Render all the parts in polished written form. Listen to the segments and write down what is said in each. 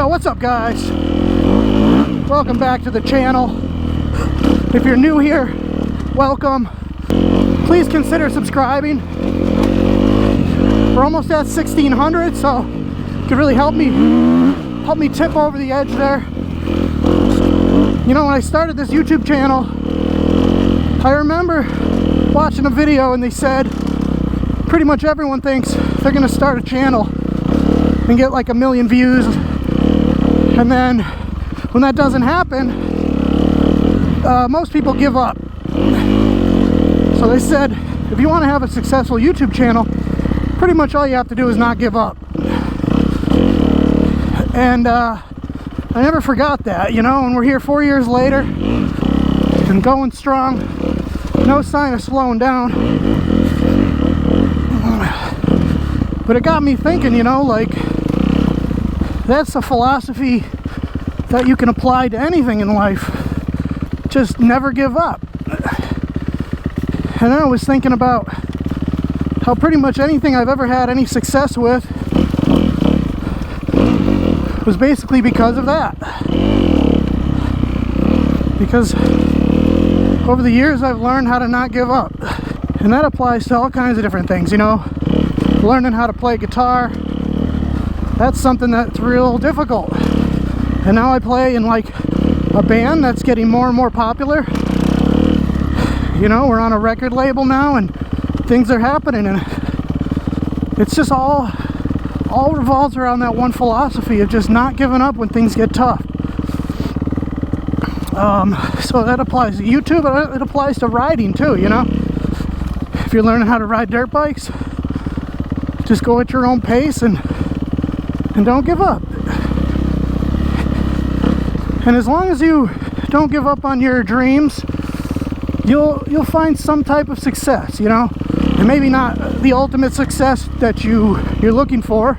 Yo, what's up, guys? Welcome back to the channel. If you're new here, welcome. Please consider subscribing. We're almost at 1,600, so it could really help me tip over the edge there. You know, when I started this YouTube channel, I remember watching a video and they said pretty much everyone thinks they're gonna start a channel and get like 1 million views, and then when that doesn't happen, most people give up. So they said if you want to have a successful YouTube channel, pretty much all you have to do is not give up. And I never forgot that, you know, and we're here 4 years later and going strong, no sign of slowing down. But it got me thinking, you know, like, that's a philosophy that you can apply to anything in life. Just never give up. And I was thinking about how pretty much anything I've ever had any success with was basically because of that. Because over the years I've learned how to not give up. And that applies to all kinds of different things, you know. Learning how to play guitar, that's something that's real difficult. And now I play in like a band that's getting more and more popular. You know, we're on a record label now and things are happening, and it's just all revolves around that one philosophy of just not giving up when things get tough. So that applies to YouTube, but it applies to riding too, you know. If you're learning how to ride dirt bikes, just go at your own pace and don't give up. And as long as you don't give up on your dreams, you'll find some type of success, you know. And maybe not the ultimate success that you're looking for,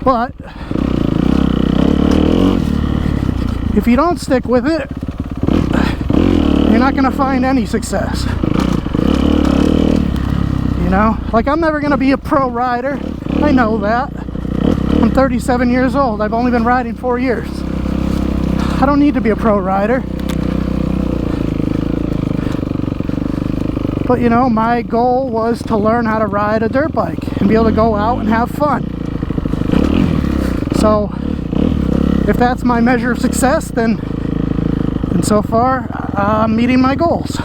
but if you don't stick with it, you're not going to find any success. You know, like, I'm never going to be a pro rider. I know that. I'm 37 years old. I've only been riding 4 years. I don't need to be a pro rider. But, you know, my goal was to learn how to ride a dirt bike and be able to go out and have fun. So, if that's my measure of success, then so far, I'm meeting my goals.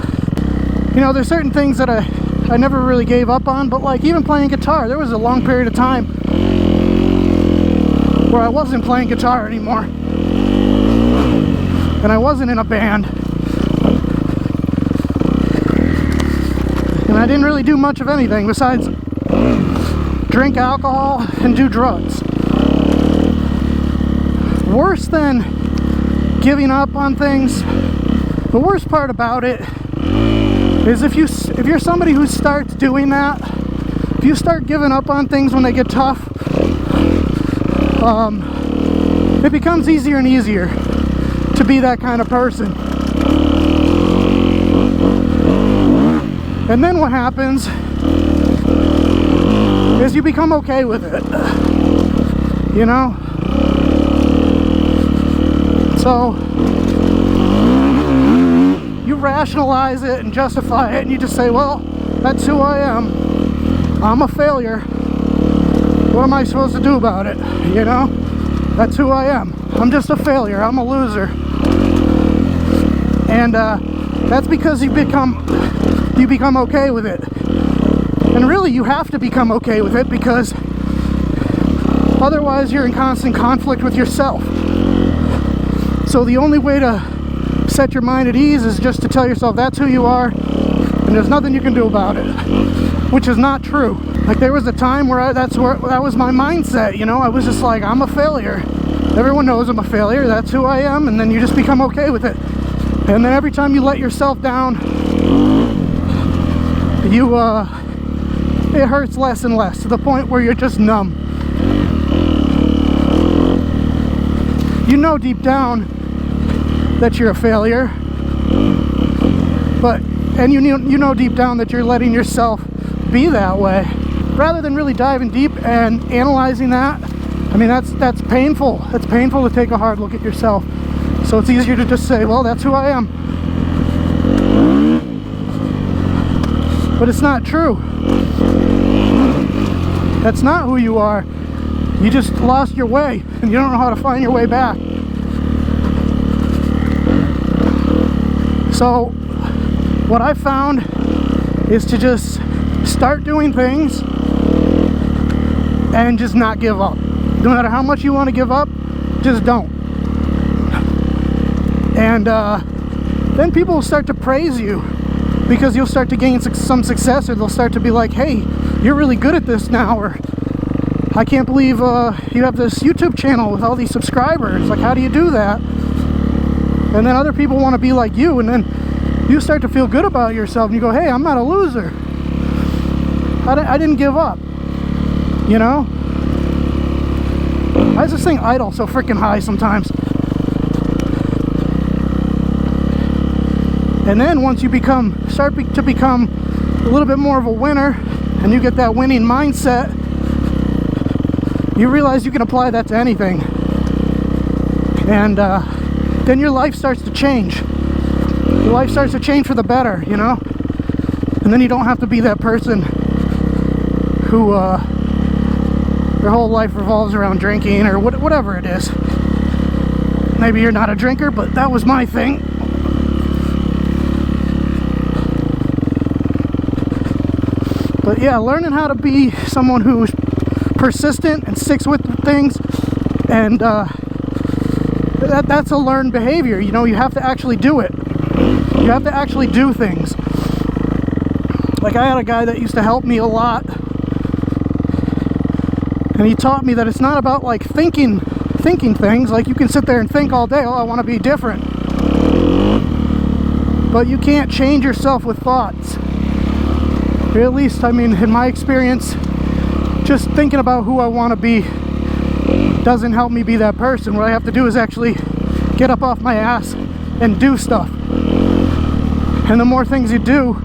You know, there's certain things that I never really gave up on, but like even playing guitar, there was a long period of time where I wasn't playing guitar anymore. And I wasn't in a band. And I didn't really do much of anything besides drink alcohol and do drugs. Worse than giving up on things, the worst part about it is if you're somebody who starts doing that, if you start giving up on things when they get tough, it becomes easier and easier to be that kind of person. And then what happens is you become okay with it, you know? So you rationalize it and justify it, and you just say, well, that's who I am. I'm a failure. What am I supposed to do about it? You know? That's who I am. I'm just a failure. I'm a loser. And that's because you become okay with it. And really, you have to become okay with it, because otherwise you're in constant conflict with yourself. So the only way to set your mind at ease is just to tell yourself that's who you are and there's nothing you can do about it, which is not true. Like, there was a time where that was my mindset, you know. I was just like, I'm a failure. Everyone knows I'm a failure. That's who I am. And then you just become okay with it. And then every time you let yourself down, it hurts less and less, to the point where you're just numb. You know deep down that you're a failure, and you know deep down that you're letting yourself be that way. Rather than really diving deep and analyzing that, I mean, that's painful. It's painful to take a hard look at yourself. So it's easier to just say, well, that's who I am. But it's not true. That's not who you are. You just lost your way, and you don't know how to find your way back. So what I found is to just start doing things and just not give up. No matter how much you want to give up, just don't. And then people will start to praise you because you'll start to gain some success, or they'll start to be like, hey, you're really good at this now, or I can't believe you have this YouTube channel with all these subscribers. Like, how do you do that? And then other people want to be like you, and then you start to feel good about yourself, and you go, hey, I'm not a loser. I didn't give up, you know? Why is this thing idle so freaking high sometimes? And then once you start to become a little bit more of a winner, and you get that winning mindset, you realize you can apply that to anything. And then your life starts to change. Your life starts to change for the better, you know? And then you don't have to be that person who their whole life revolves around drinking, or whatever it is. Maybe you're not a drinker, but that was my thing. But yeah, learning how to be someone who's persistent and sticks with things, and that's a learned behavior. You know, you have to actually do it. You have to actually do things. Like, I had a guy that used to help me a lot, and he taught me that it's not about like thinking things. Like, you can sit there and think all day, oh, I want to be different, but you can't change yourself with thoughts. Or at least, I mean, in my experience, just thinking about who I want to be doesn't help me be that person. What I have to do is actually get up off my ass and do stuff. And the more things you do,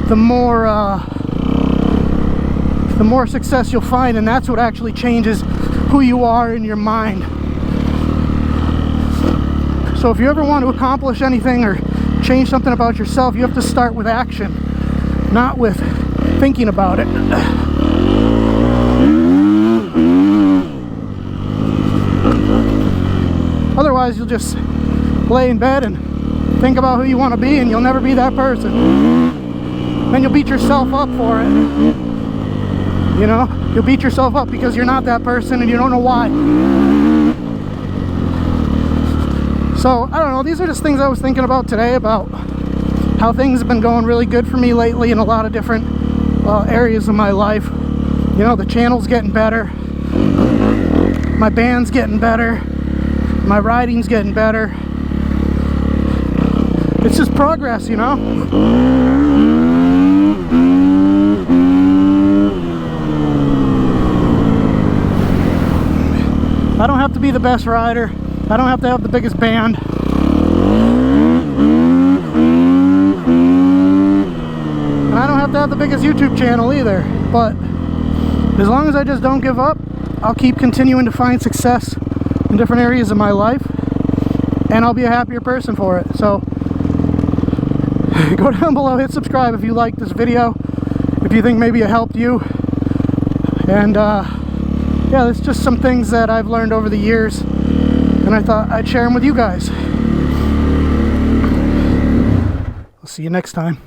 the more success you'll find, and that's what actually changes who you are in your mind. So if you ever want to accomplish anything or change something about yourself, you have to start with action, not with thinking about it. Otherwise, you'll just lay in bed and think about who you want to be, and you'll never be that person. Then you'll beat yourself up for it. You know, you'll beat yourself up because you're not that person and you don't know why. So, I don't know, these are just things I was thinking about today, about how things have been going really good for me lately in a lot of different areas of my life. You know, the channel's getting better, my band's getting better, my riding's getting better. It's just progress, you know? I don't have to be the best rider. I don't have to have the biggest band. And I don't have to have the biggest YouTube channel either. But as long as I just don't give up, I'll keep continuing to find success in different areas of my life, and I'll be a happier person for it. So go down below, hit subscribe if you liked this video, if you think maybe it helped you. And yeah, it's just some things that I've learned over the years, and I thought I'd share them with you guys. I'll see you next time.